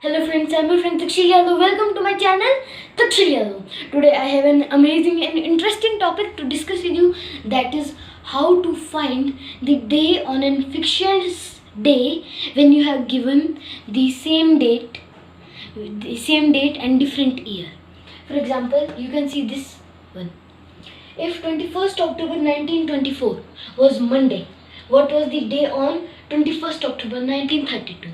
Hello friends, I'm your friend Takshil Yadav. Welcome to my channel Takshil Yadav. Today I have an amazing and interesting topic to discuss with you, that is how to find the day on a fictitious day when you have given the same date and different year. For example, you can see this one. If 21st October 1924 was Monday, what was the day on 21st October 1932?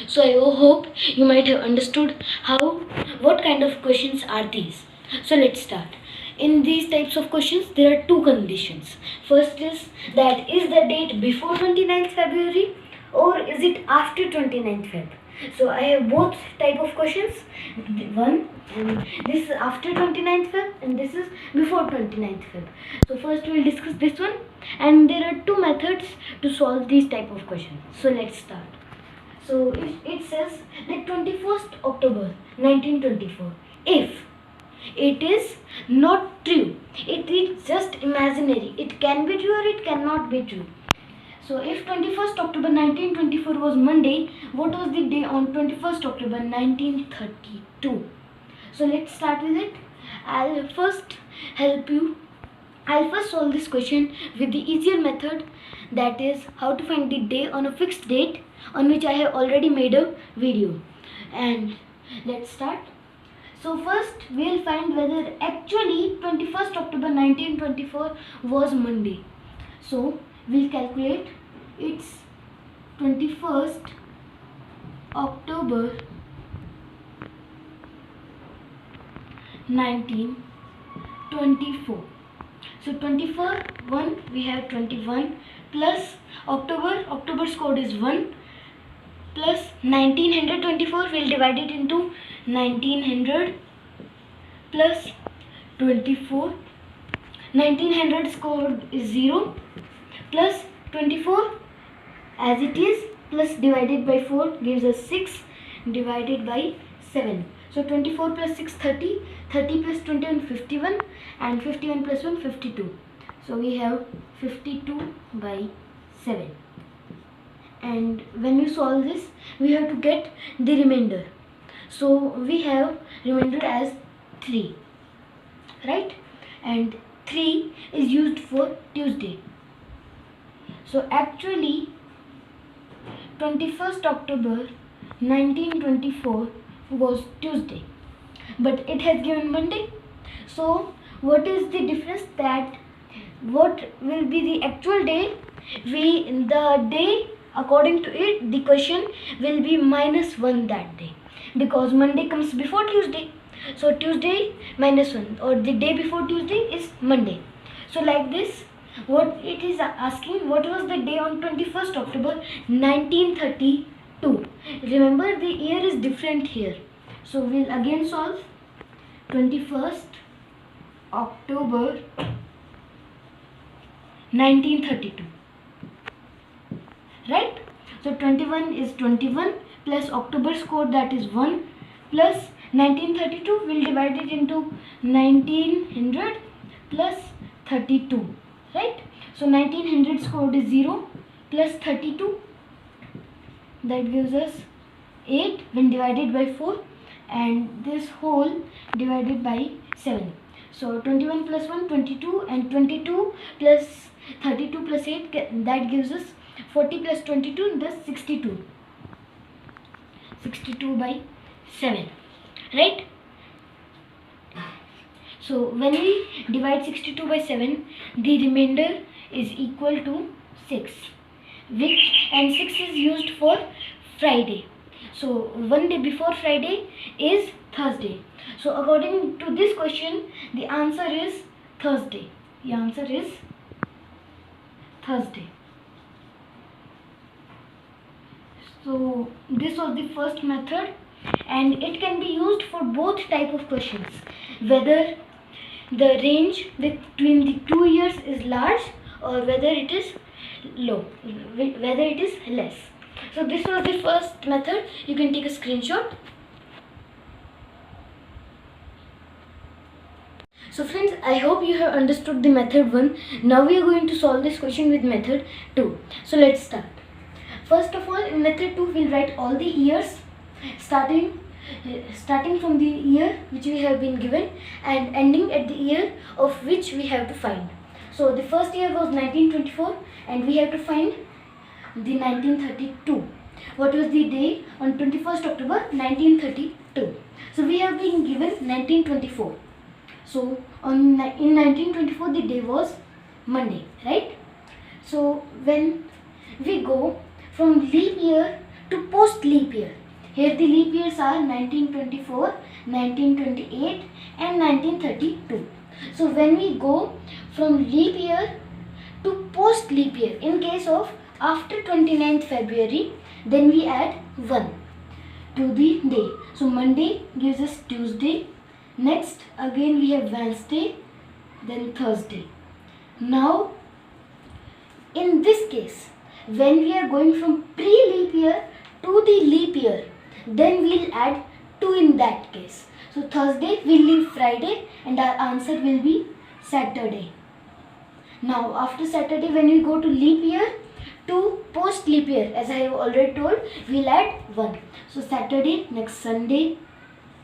So I hope you might have understood what kind of questions are these. So let's start. In these types of questions, there are two conditions. First is that is the date before 29th February or is it after 29th Feb? So I have both type of questions. One, and this is after 29th Feb and this is before 29th Feb. So first we will discuss this one, and there are two methods to solve these type of questions. So let's start. So it says that 21st October 1924. If it is not true, it is just imaginary. It can be true or it cannot be true. So if 21st October 1924 was Monday, what was the day on 21st October 1932? So let's start with it. I'll first solve this question with the easier method, that is how to find the day on a fixed date, on which I have already made a video. And let's start. So first we'll find whether actually 21st October 1924 was Monday. So we'll calculate. It's 21st October 1924. So 24, 1, we have 21 plus October's code is 1 plus 1924, we'll divide it into 1900 plus 24. 1900's code is 0 plus 24 as it is, plus divided by 4 gives us 6 divided by 7. So 24 plus 6, 30, 30 plus 21, 51, and 51 plus 1, 52. So we have 52 by 7. And when you solve this, we have to get the remainder. So we have remainder as 3, right? And 3 is used for Tuesday. So actually 21st October 1924 was Tuesday, but it has given Monday. So what is the difference? That what will be the actual day? The day according to it, the question will be -1 that day, because Monday comes before Tuesday. So Tuesday -1, or the day before Tuesday is Monday. So like this, what it is asking, what was the day on 21st October 1932? Remember, the year is different here. So we'll again solve. 21st October 1932. Right? So 21 is 21 plus October's code, that is 1, plus 1932, we'll divide it into 1900 plus 32. Right? So 1900's code is 0 plus 32, that gives us 8 when divided by 4, and this whole divided by 7. So 21 plus 1, 22, and 22 plus 32 plus 8, that gives us 40 plus 22, thus 62. 62 by 7. Right? So when we divide 62 by 7, the remainder is equal to 6, and 6 is used for Friday. So one day before Friday is Thursday. So according to this question, the answer is Thursday. The answer is Thursday. So this was the first method, and it can be used for both type of questions, whether the range between the 2 years is large or whether it is low, whether it is less. So this was the first method. You can take a screenshot. So friends, I hope you have understood the method 1. Now we are going to solve this question with method 2. So let's start. First of all, in method 2, we'll write all the years starting from the year which we have been given and ending at the year of which we have to find. So the first year was 1924 and we have to find the 1932. What was the day on 21st October 1932? So we have been given 1924. So in 1924 the day was Monday, right? So when we go from leap year to post leap year, here the leap years are 1924, 1928 and 1932. So when we go from leap year to post leap year, in case of after 29th February, then we add 1 to the day. So Monday gives us Tuesday. Next again we have Wednesday, then Thursday. Now in this case, when we are going from pre-leap year to the leap year, then we'll add 2 in that case. So Thursday will leave Friday and our answer will be Saturday. Now after Saturday, when we go to leap year to post leap year, as I have already told, we'll add 1. So Saturday, next Sunday,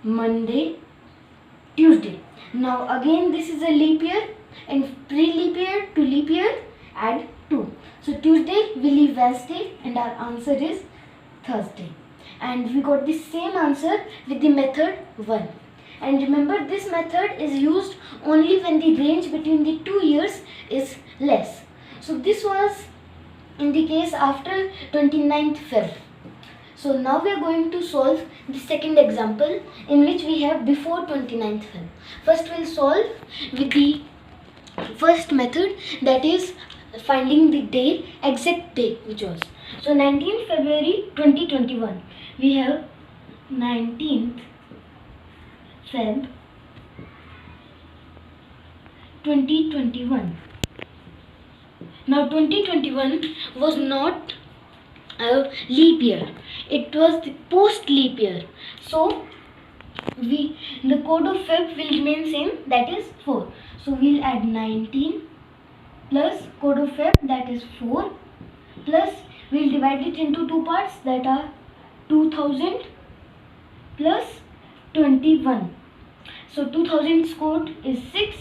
Monday, Tuesday. Now again this is a leap year and pre-leap year to leap year add 2. So Tuesday will leave Wednesday and our answer is Thursday. And we got the same answer with the method 1. And remember, this method is used only when the range between the 2 years is less. So this was in the case after 29th Feb. So now we are going to solve the second example in which we have before 29th Feb. First we'll solve with the first method, that is finding the day, exact day which was. So 19th February 2021. We have 19th Feb 2021. Now 2021 was not a leap year. It was the post leap year. So the code of Feb will remain same, that is 4. So we'll add 19 plus code of Feb, that is 4, plus we'll divide it into 2 parts, that are 2000 plus 21. So 2000's code is 6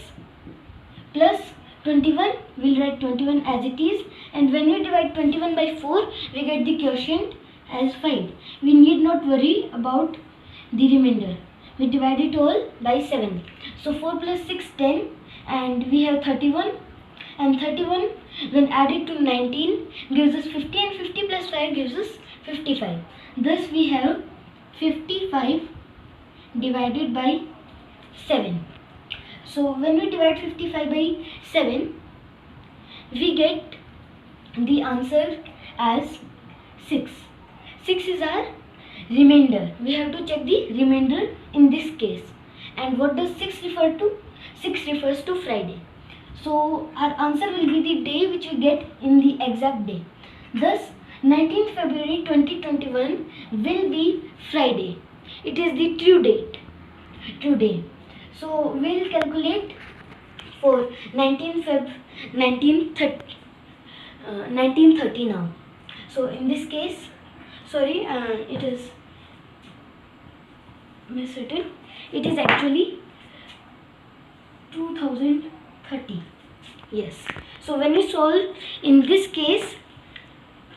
plus 21, we'll write 21 as it is, and when we divide 21 by 4, we get the quotient as 5. We need not worry about the remainder. We divide it all by 7. So 4 plus 6, 10, and we have 31, and 31 when added to 19 gives us 50, and 50 plus 5 gives us 55. Thus we have 55 divided by 7. So when we divide 55 by 7, we get the answer as 6. 6 is our remainder. We have to check the remainder in this case. And what does 6 refer to? 6 refers to Friday. So our answer will be the day which we get in the exact day. Thus 19th February 2021 will be Friday. It is the true date. True day. So we'll calculate for 19th Feb 1930 now. So in this case, sorry, it is miswritten. It is actually 2030. Yes. So when we solve in this case,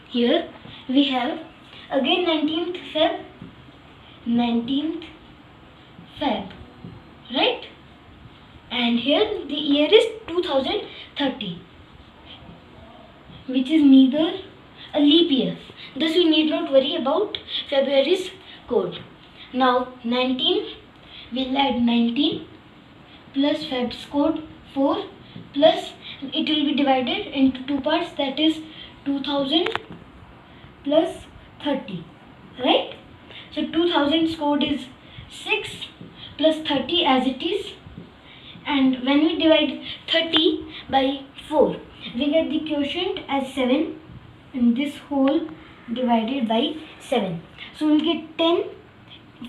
here we have again 19th Feb, right? And here the year is 2030, which is neither a leap year. Thus we need not worry about February's code. Now 19, we'll add 19 plus Feb's code 4, plus it will be divided into 2 parts, that is 2000 plus 30, right? So 2000's code is 6 plus 30 as it is, and when we divide 30 by 4, we get the quotient as 7, and this whole divided by 7. So we'll get 10,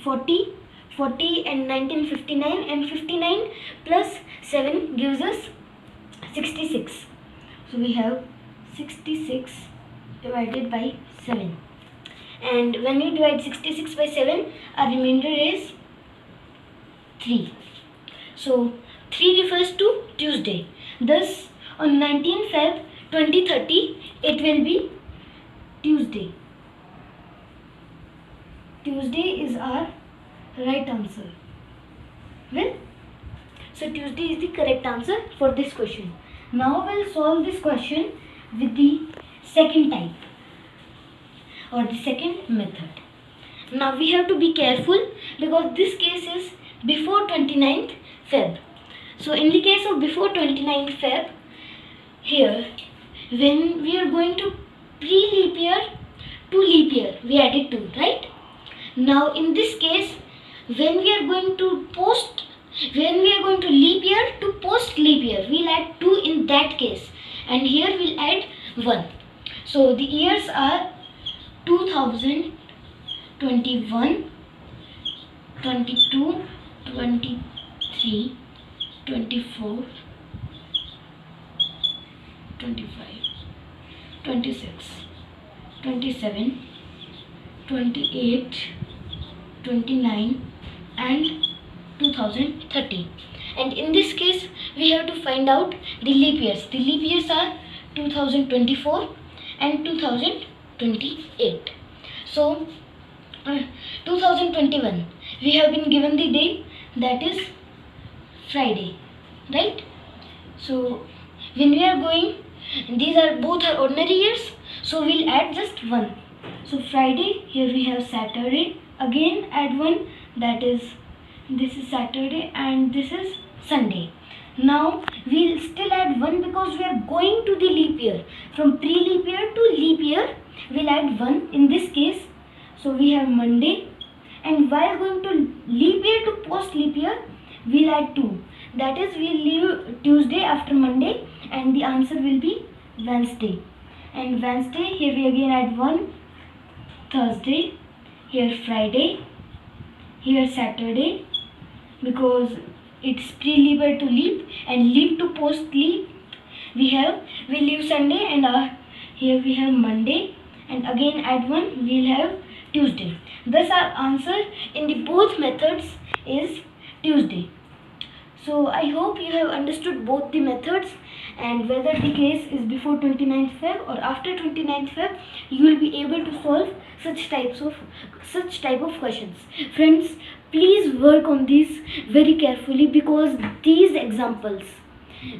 40, 40 and 19, 59, and 59 plus 7 gives us 66. So we have 66 divided by 7. and when we divide 66 by 7, our remainder is 3. So 3 refers to Tuesday. Thus on 19th Feb 2030 it will be Tuesday. Tuesday is our right answer. Well, so Tuesday is the correct answer for this question. Now we'll solve this question with the second type or the second method. Now we have to be careful because this case is before 29th Feb. So in the case of before 29th Feb, here when we are going to pre-leap year to leap year, we added 2, right? Now in this case, when we are going to leap year to post leap year, we'll add 2 in that case, and here we'll add 1. So the years are 2021, 22, 23, 24, 25, 26, 27, 28, 29 and 2030. And in this case we have to find out the leap years. The leap years are 2024 and 2028. So 2021 we have been given the day, that is Friday, right? So when we are going, these are both are ordinary years, so we'll add just 1. So Friday, here we have Saturday, again add 1, that is, this is Saturday and this is Sunday. Now we'll still add 1 because we are going to the leap year. From pre-leap year to leap year, we'll add 1 in this case. So we have Monday, and while going to leap year to post leap year, we'll add 2. That is, we'll leave Tuesday after Monday and the answer will be Wednesday. And Wednesday, here we again add 1. Thursday, here Friday, here Saturday, because it's pre-leap year to leap and leap to post leap. We'll leave Sunday, and here we have Monday, and again add 1, we'll have Tuesday. Thus our answer in the both methods is Tuesday. So I hope you have understood both the methods, and whether the case is before 29th Feb or after 29th Feb, you will be able to solve such type of questions. Friends, please work on these very carefully because these examples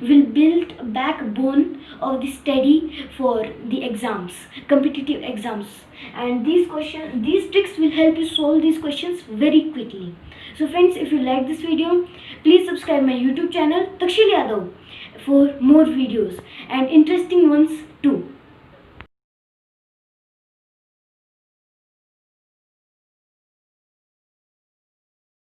will build a backbone of the study for the exams, competitive exams, and these tricks will help you solve these questions very quickly. So friends, if you like this video, please subscribe my YouTube channel Takshil Yadav for more videos and interesting ones too.